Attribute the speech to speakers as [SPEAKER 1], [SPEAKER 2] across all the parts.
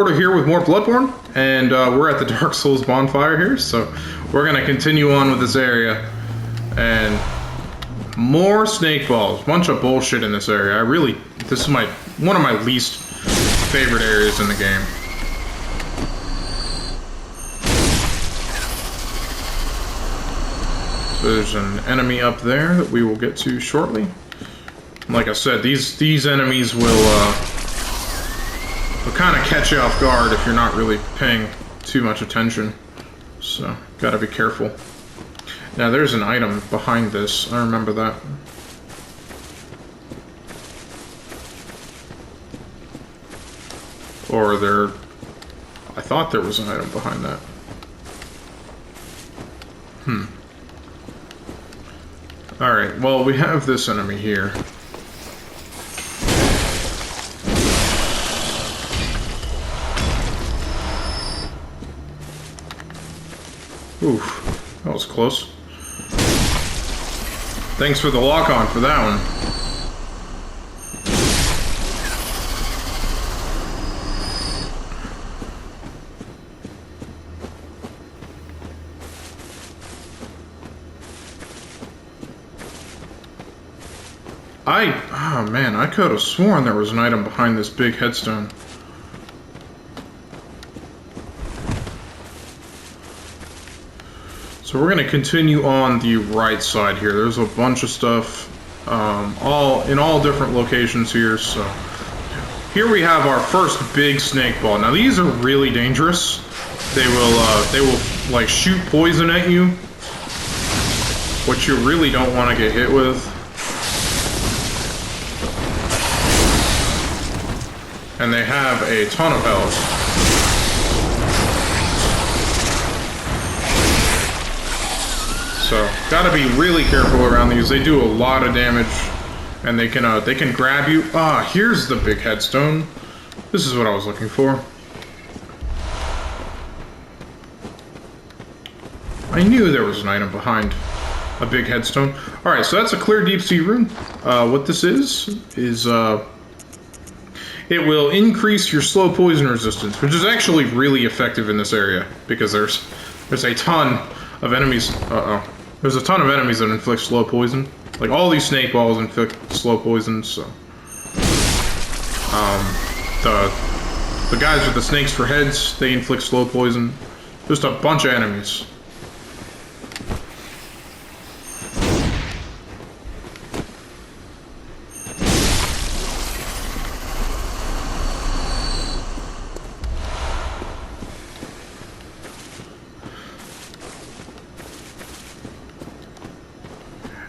[SPEAKER 1] SpOrder here with more Bloodborne, and we're at the Dark Souls bonfire here, so we're going to continue on with this area. And more snake balls. Bunch of bullshit in this area. This is one of my least favorite areas in the game. So there's an enemy up there that we will get to shortly. Like I said, these enemies will kind of catch you off guard if you're not really paying too much attention. So, gotta be careful. Now, there's an item behind this. I remember that. Or I thought there was an item behind that. Alright, well, we have this enemy here. Oof, that was close. Thanks for the lock-on for that one. Oh man, I could have sworn there was an item behind this big headstone. So we're going to continue on the right side here. There's a bunch of stuff, in all different locations here. So here we have our first big snake ball. Now these are really dangerous. They will like shoot poison at you, which you really don't want to get hit with. And they have a ton of health. So, gotta be really careful around these. They do a lot of damage, and they can grab you. Ah, here's the big headstone. This is what I was looking for. I knew there was an item behind a big headstone. Alright, so that's a clear deep sea rune. What this is it will increase your slow poison resistance, which is actually really effective in this area, because there's a ton of enemies. There's a ton of enemies that inflict slow poison. Like, all these snake balls inflict slow poison, so... the guys with the snakes for heads, they inflict slow poison. Just a bunch of enemies.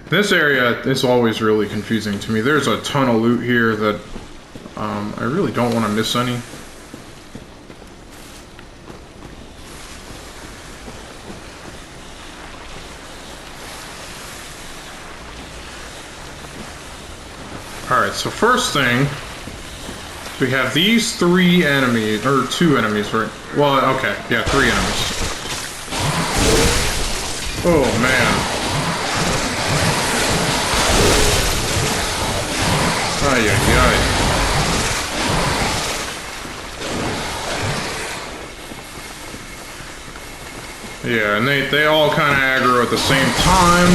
[SPEAKER 1] This area is always really confusing to me. There's a ton of loot here that I really don't want to miss any. Alright, so first thing, we have these three enemies, or two enemies, right? Well, okay, yeah, three enemies. Oh, man. Ay, ay, ay. Yeah, and they all kind of aggro at the same time,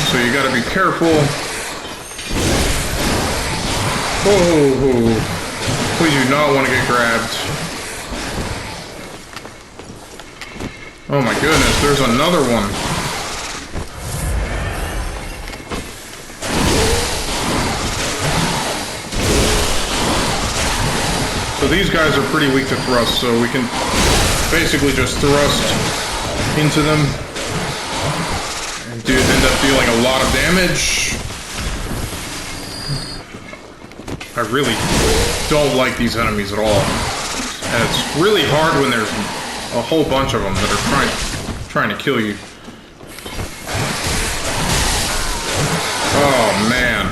[SPEAKER 1] so you gotta be careful. Oh, we do not want to get grabbed. Oh my goodness, there's another one. So these guys are pretty weak to thrust, so we can basically just thrust into them and end up dealing a lot of damage. I really don't like these enemies at all. And it's really hard when there's a whole bunch of them that are trying to kill you. Oh, man.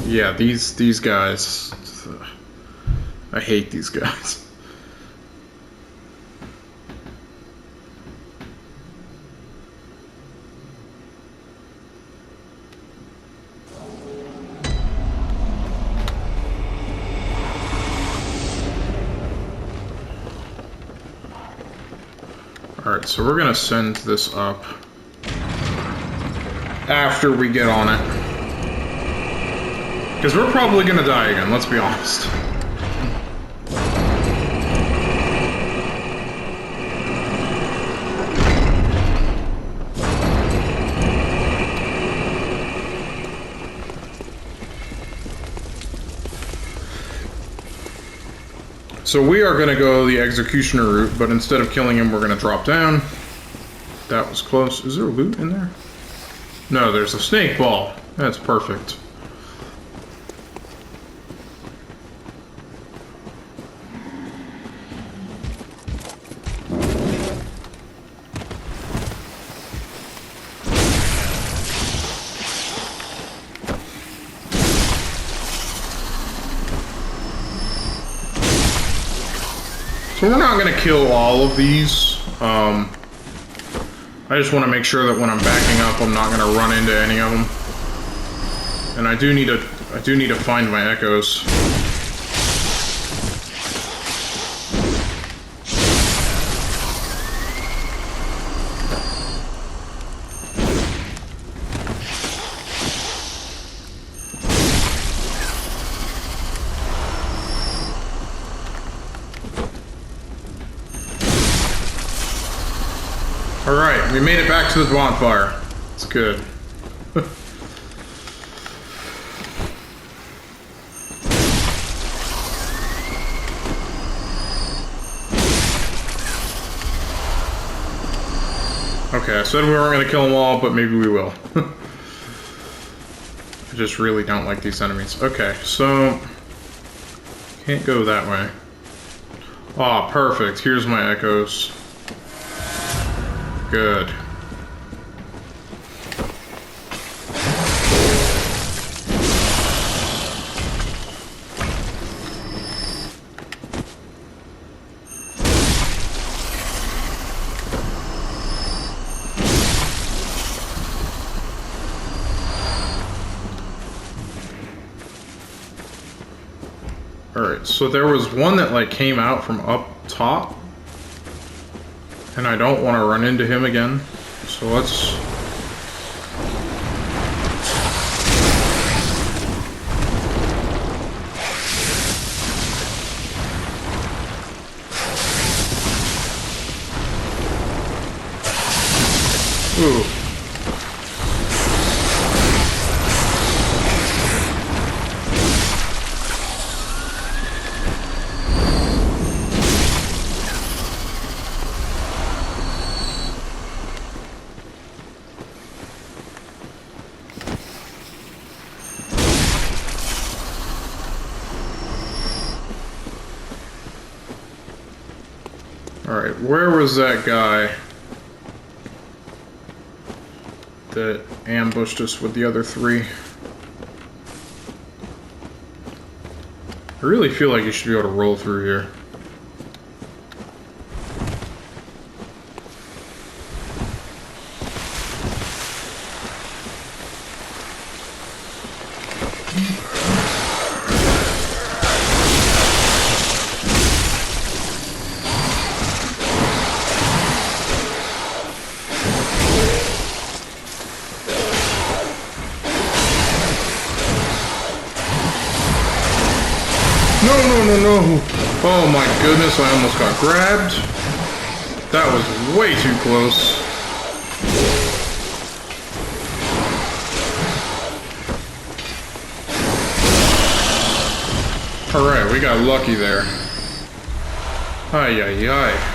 [SPEAKER 1] Yeah, these guys, I hate these guys. Alright, so we're gonna send this up after we get on it. Because we're probably gonna die again, let's be honest. So we are going to go the executioner route, but instead of killing him, we're going to drop down. That was close. Is there loot in there? No, there's a snake ball. That's perfect. So we're not going to kill all of these. I just want to make sure that when I'm backing up, I'm not going to run into any of them. And I do need to find my echoes. Alright, we made it back to the bonfire. It's good. Okay, I said we weren't going to kill them all, but maybe we will. I just really don't like these enemies. Okay, so... can't go that way. Ah, perfect. Here's my echoes. Good. Alright, so there was one that like came out from up top. And I don't want to run into him again, so let's... Ooh. Alright, where was that guy that ambushed us with the other three? I really feel like you should be able to roll through here. No. Oh my goodness, I almost got grabbed. That was way too close. Alright, we got lucky there. Ay, ay, ay.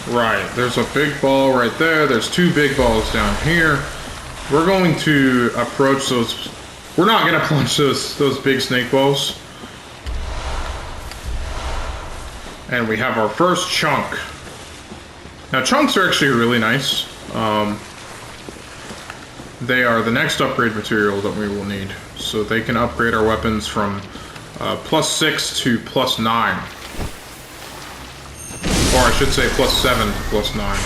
[SPEAKER 1] Right, there's a big ball right there. There's two big balls down here. We're going to approach those. We're not going to punch those big snake balls. And we have our first chunk. Now, chunks are actually really nice. They are the next upgrade material that we will need. So they can upgrade our weapons from +6 to +9. Or I should say +7 to +9.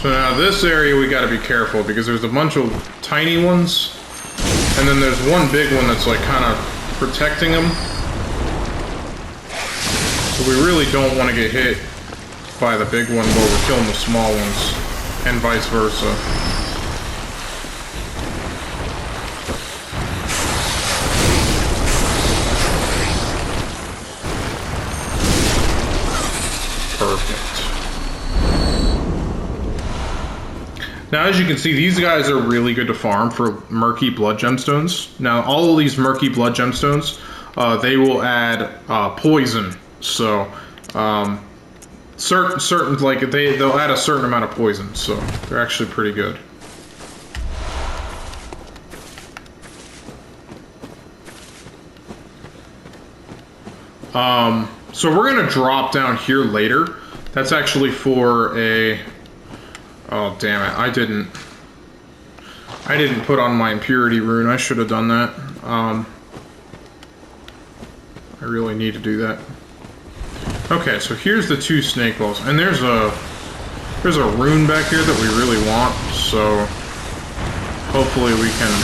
[SPEAKER 1] So now this area we gotta be careful because there's a bunch of tiny ones, and then there's one big one that's like kind of protecting them. So we really don't want to get hit by the big one while we're killing the small ones, and vice versa. Perfect. Now, as you can see, these guys are really good to farm for murky blood gemstones. Now, all of these murky blood gemstones, they will add poison. So, certain like they'll add a certain amount of poison. So they're actually pretty good. So we're gonna drop down here later. That's actually for a. Oh damn it! I didn't put on my impurity rune. I should have done that. I really need to do that. Okay, so here's the 2 snake balls, and there's a rune back here that we really want. So hopefully we can.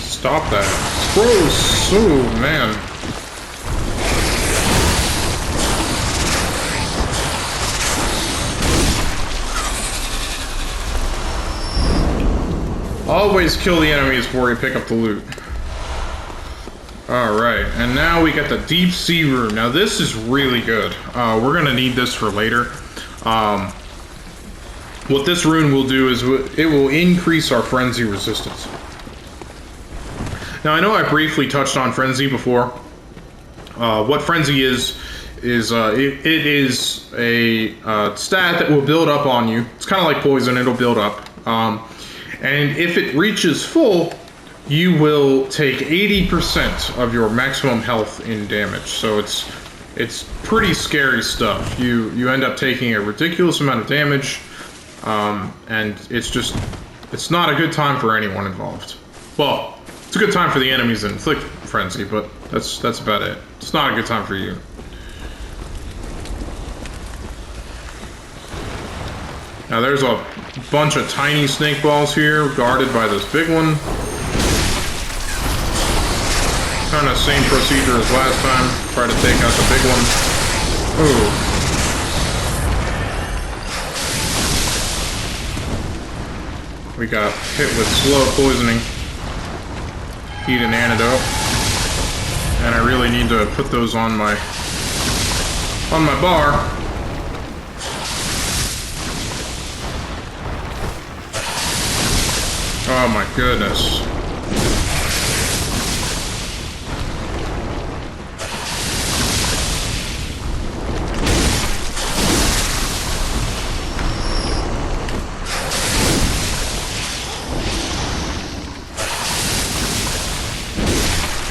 [SPEAKER 1] Stop that. Gross. Oh, man. Always kill the enemies before you pick up the loot. Alright, and now we get the deep sea rune. Now this is really good. We're gonna need this for later. What this rune will do is it will increase our frenzy resistance. Now, I know I briefly touched on Frenzy before. What Frenzy is it is a stat that will build up on you. It's kind of like Poison, it'll build up. And if it reaches full, you will take 80% of your maximum health in damage. So it's pretty scary stuff. You end up taking a ridiculous amount of damage, and it's not a good time for anyone involved. Well, it's a good time for the enemies that inflict Frenzy, but that's about it. It's not a good time for you. Now there's a bunch of tiny snake balls here, guarded by this big one. Kind of same procedure as last time. Try to take out the big one. Ooh. We got hit with slow poisoning. Eat an antidote, and I really need to put those on my bar. Oh my goodness.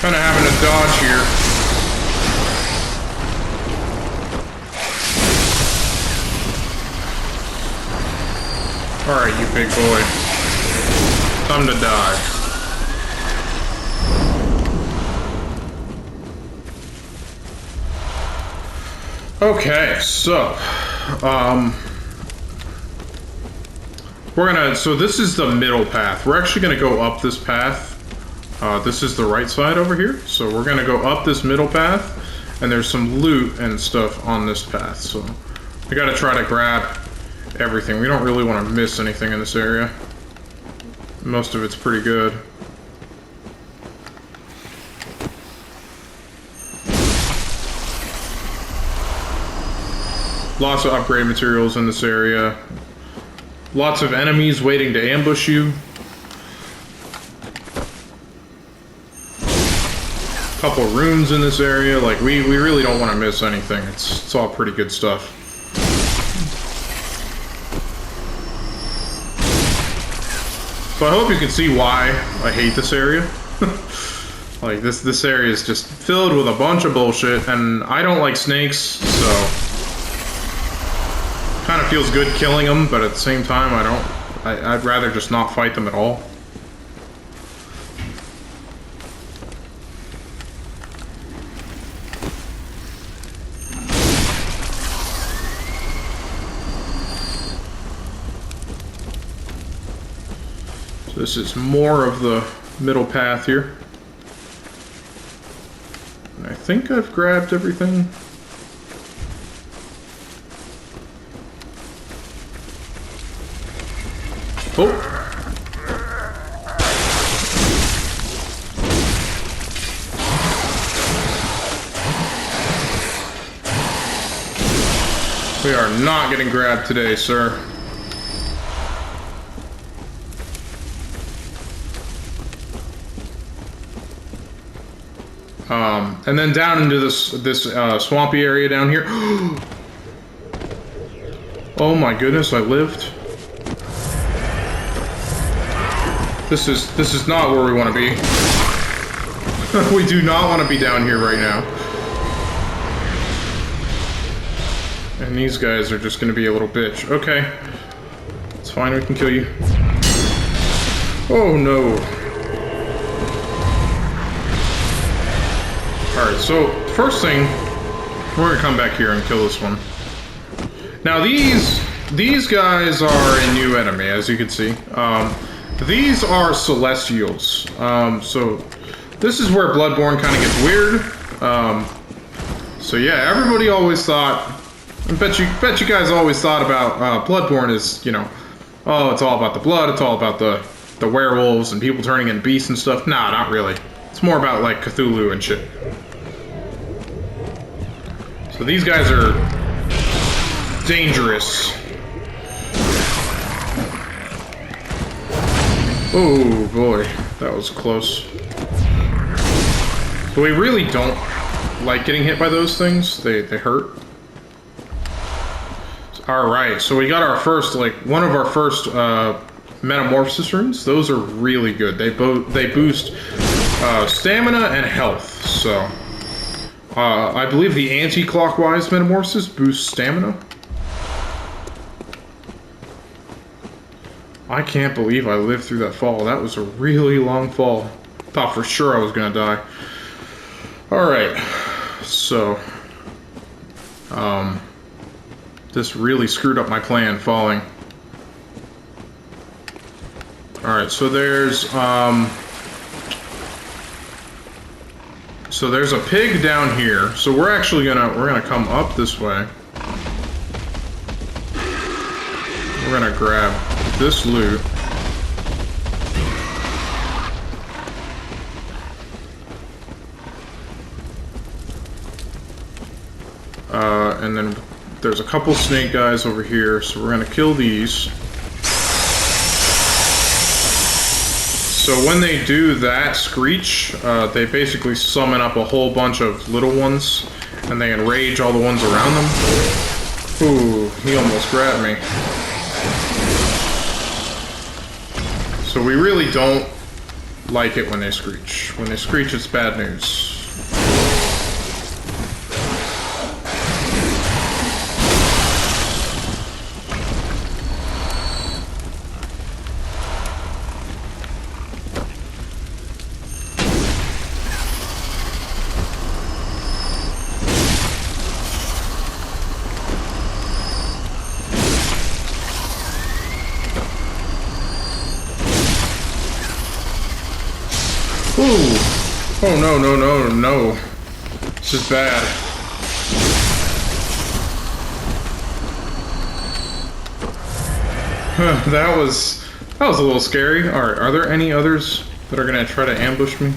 [SPEAKER 1] Kind of having to dodge here. Alright, you big boy. Time to die. Okay, so so this is the middle path. We're actually gonna go up this path. This is the right side over here, so we're gonna go up this middle path, and there's some loot and stuff on this path, so we gotta try to grab everything. We don't really want to miss anything in this area. Most of it's pretty good. Lots of upgrade materials in this area. Lots of enemies waiting to ambush you. Couple rooms in this area. Like, we really don't want to miss anything. It's all pretty good stuff. So I hope you can see why I hate this area. Like, this area is just filled with a bunch of bullshit, and I don't like snakes, so... Kind of feels good killing them, but at the same time, I'd rather just not fight them at all. So this is more of the middle path here. And I think I've grabbed everything. Oh! We are not getting grabbed today, sir. And then down into this swampy area down here. Oh my goodness, I lived. This is not where we want to be. We do not want to be down here right now. And these guys are just going to be a little bitch. Okay. It's fine, we can kill you. Oh no. Alright, so first thing, we're going to come back here and kill this one. Now these guys are a new enemy, as you can see. These are Celestials. So this is where Bloodborne kind of gets weird. So yeah, everybody always thought, I bet you guys always thought about Bloodborne is, you know, oh, it's all about the blood, it's all about the werewolves and people turning into beasts and stuff. Nah, not really. It's more about like Cthulhu and shit. So these guys are dangerous. Oh boy, that was close. But we really don't like getting hit by those things. They hurt. Alright, so we got our first, like, one of our first metamorphosis runes. Those are really good. They boost stamina and health. So I believe the anti-clockwise metamorphosis boosts stamina. I can't believe I lived through that fall. That was a really long fall. Thought for sure I was gonna die. Alright, so this really screwed up my plan falling. Alright, so there's a pig down here. So we're actually gonna come up this way. We're gonna grab this loot. And then there's a couple snake guys over here, so we're gonna kill these. So when they do that screech, they basically summon up a whole bunch of little ones, and they enrage all the ones around them. Ooh, he almost grabbed me. So we really don't like it when they screech. When they screech, it's bad news. Ooh! Oh no, no, no, no. This is bad. That was a little scary. Alright, are there any others that are gonna try to ambush me?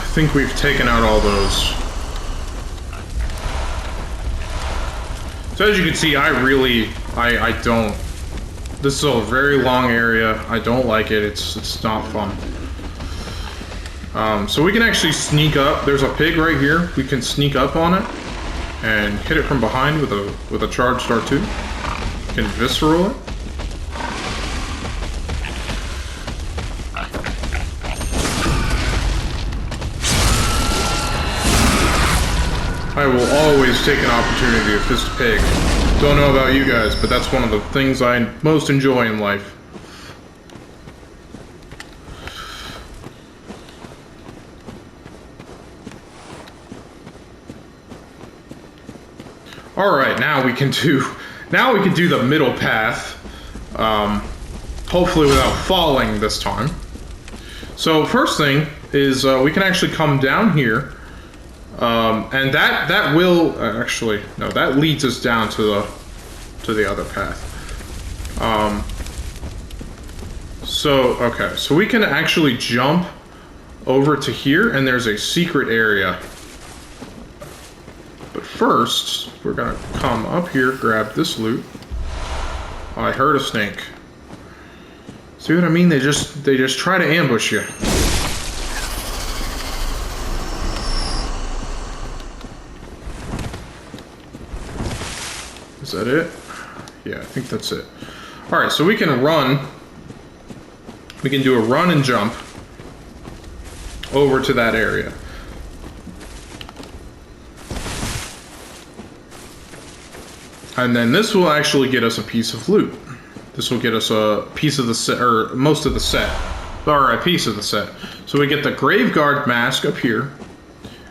[SPEAKER 1] I think we've taken out all those. So as you can see, I don't. This is a very long area. I don't like it. It's not fun. So we can actually sneak up. There's a pig right here. We can sneak up on it and hit it from behind with a charged R2. We can visceral it. I will always take an opportunity to fist a pig. Don't know about you guys, but that's one of the things I most enjoy in life. Alright, now we can do the middle path. Hopefully without falling this time. So first thing is we can actually come down here. And that will actually no, that leads us down to the other path. So we can actually jump over to here, and there's a secret area. But first, we're gonna come up here, grab this loot. Oh, I heard a snake. See what I mean? They just try to ambush you. Is that it? Yeah, I think that's it. Alright, so we can run. We can do a run and jump over to that area. And then this will actually get us a piece of loot. This will get us a piece of the set, or most of the set. Or a piece of the set. So we get the Graveguard mask up here.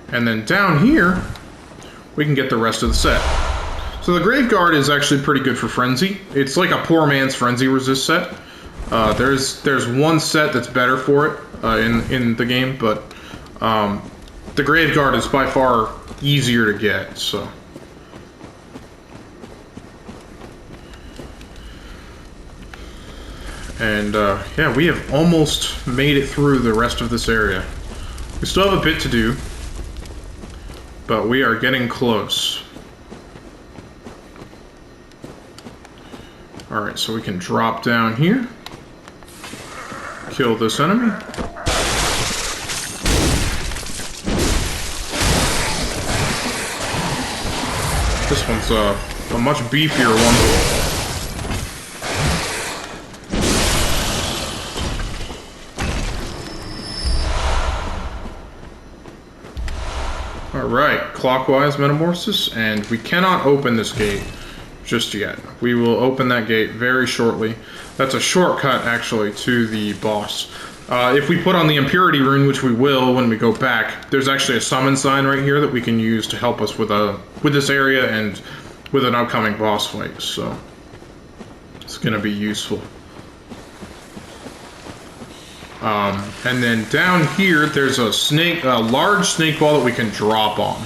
[SPEAKER 1] And then down here, we can get the rest of the set. So the Graveguard is actually pretty good for Frenzy. It's like a poor man's Frenzy resist set. There's one set that's better for it in the game, but the Graveguard is by far easier to get. So, and yeah, we have almost made it through the rest of this area. We still have a bit to do, but we are getting close. Alright, so we can drop down here. Kill this enemy. This one's a much beefier one. Alright, clockwise metamorphosis, and we cannot open this gate just yet. We will open that gate very shortly. That's a shortcut, actually, to the boss. If we put on the Impurity rune, which we will when we go back, there's actually a summon sign right here that we can use to help us with this area and with an upcoming boss fight. So it's going to be useful. And then down here, there's a large snake ball that we can drop on.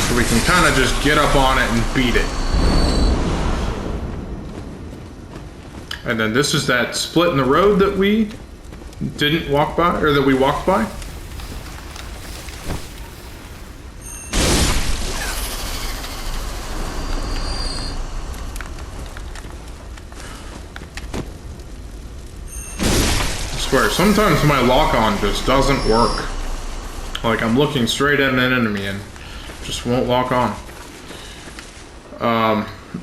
[SPEAKER 1] So we can kind of just get up on it and beat it. And then this is that split in the road that we didn't walk by, or that we walked by. I swear, sometimes my lock-on just doesn't work. Like, I'm looking straight at an enemy and just won't lock on.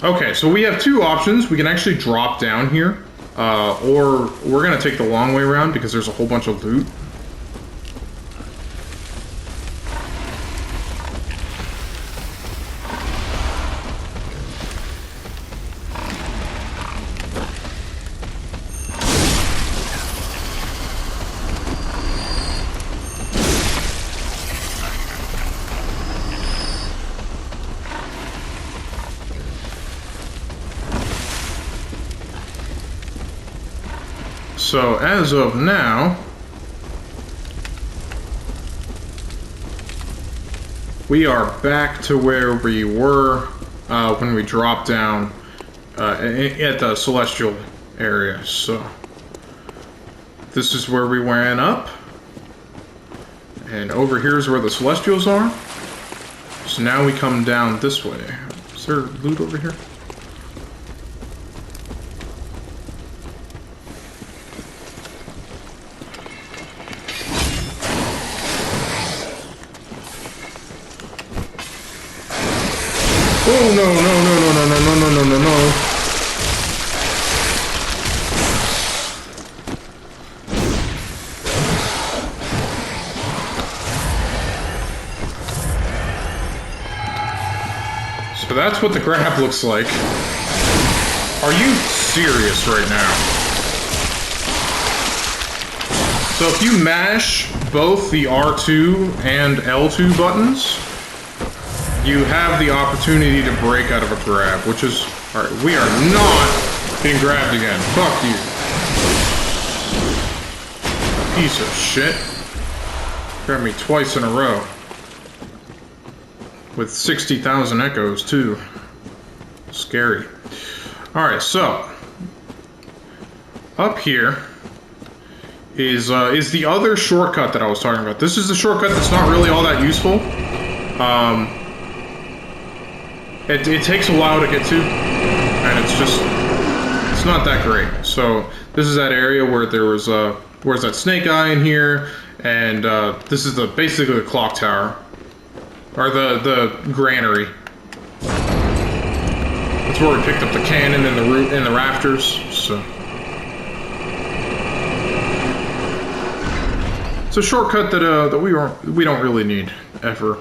[SPEAKER 1] Okay, so we have two options. We can actually drop down here, or we're gonna take the long way around because there's a whole bunch of loot. So as of now, we are back to where we were when we dropped down at the Celestial area. So this is where we went up, And over here is where the Celestials are. So now we come down this way. Is there loot over here? Oh no, no, no, no, no, no, no, no, no, no. So that's what the grab looks like. Are you serious right now? So if you mash both the R2 and L2 buttons, you have the opportunity to break out of a grab, which is... Alright, we are not getting grabbed again. Fuck you. Piece of shit. Grabbed me twice in a row. With 60,000 echoes, too. Scary. Alright, so... Up here is the other shortcut that I was talking about. This is the shortcut that's not really all that useful. It takes a while to get to, and it's not that great. So this is that area where there's that snake eye in here, and this is basically the clock tower, or the granary. That's where we picked up the cannon and the rafters. So it's a shortcut that we don't really need ever.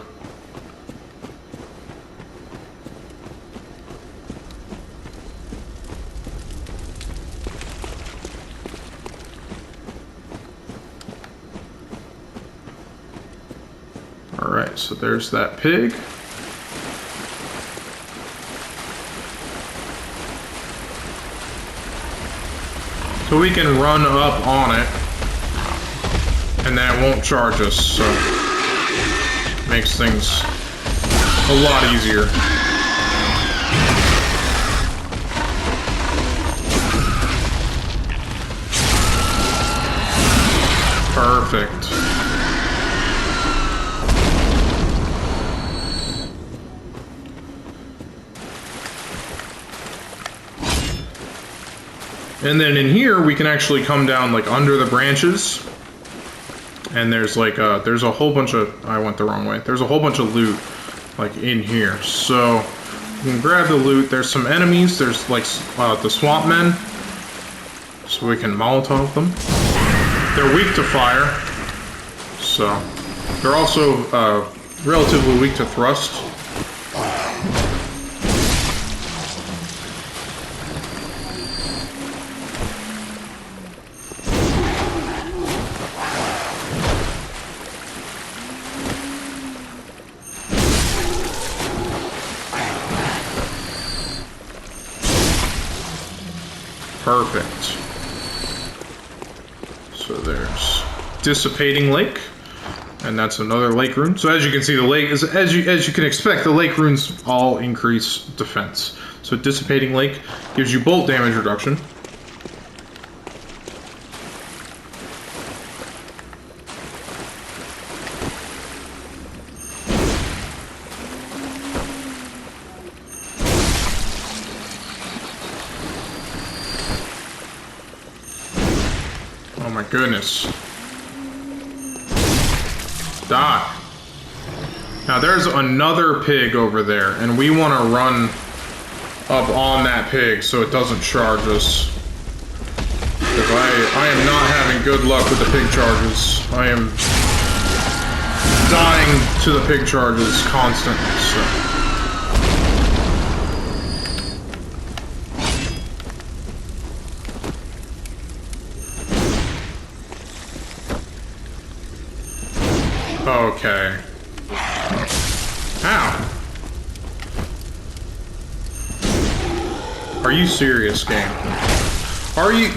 [SPEAKER 1] Alright, so there's that pig. So we can run up on it, and then it won't charge us, so makes things a lot easier. Perfect. And then in here, we can actually come down, like, under the branches. And there's, like, there's a whole bunch of... I went the wrong way. There's a whole bunch of loot, like, in here. So, you can grab the loot. There's some enemies. There's, like, the swamp men. So we can Molotov them. They're weak to fire. So, they're also, relatively weak to thrust. Perfect. So there's Dissipating Lake, and that's another lake rune. So as you can see, the lake is as you can expect, the lake runes all increase defense. So Dissipating Lake gives you bolt damage reduction. Oh my goodness. Die. Now there's another pig over there, and we want to run up on that pig so it doesn't charge us. Because I am not having good luck with the pig charges. I am dying to the pig charges constantly, so... Okay. Ow. Are you serious, game? Are you...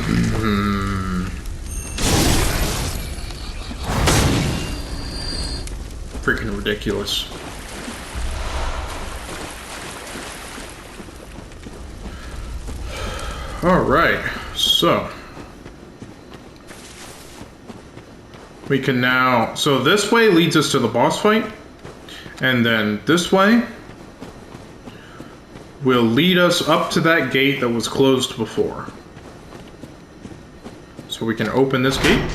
[SPEAKER 1] Freaking ridiculous. Alright, so... we can now... So this way leads us to the boss fight. And then this way will lead us up to that gate that was closed before. So we can open this gate.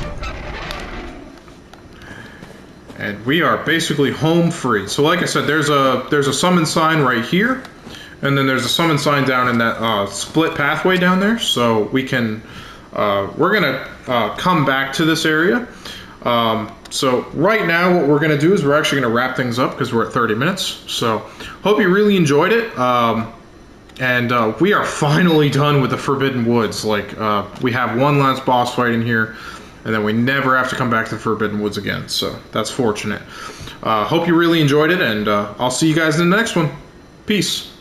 [SPEAKER 1] And we are basically home free. So like I said, there's a summon sign right here. And then there's a summon sign down in that split pathway down there. So we can... we're going to come back to this area. So right now what we're going to do is we're actually going to wrap things up because we're at 30 minutes. So hope you really enjoyed it. And we are finally done with the Forbidden Woods. Like, we have one last boss fight in here, and then we never have to come back to the Forbidden Woods again. So that's fortunate. Hope you really enjoyed it, and I'll see you guys in the next one. Peace.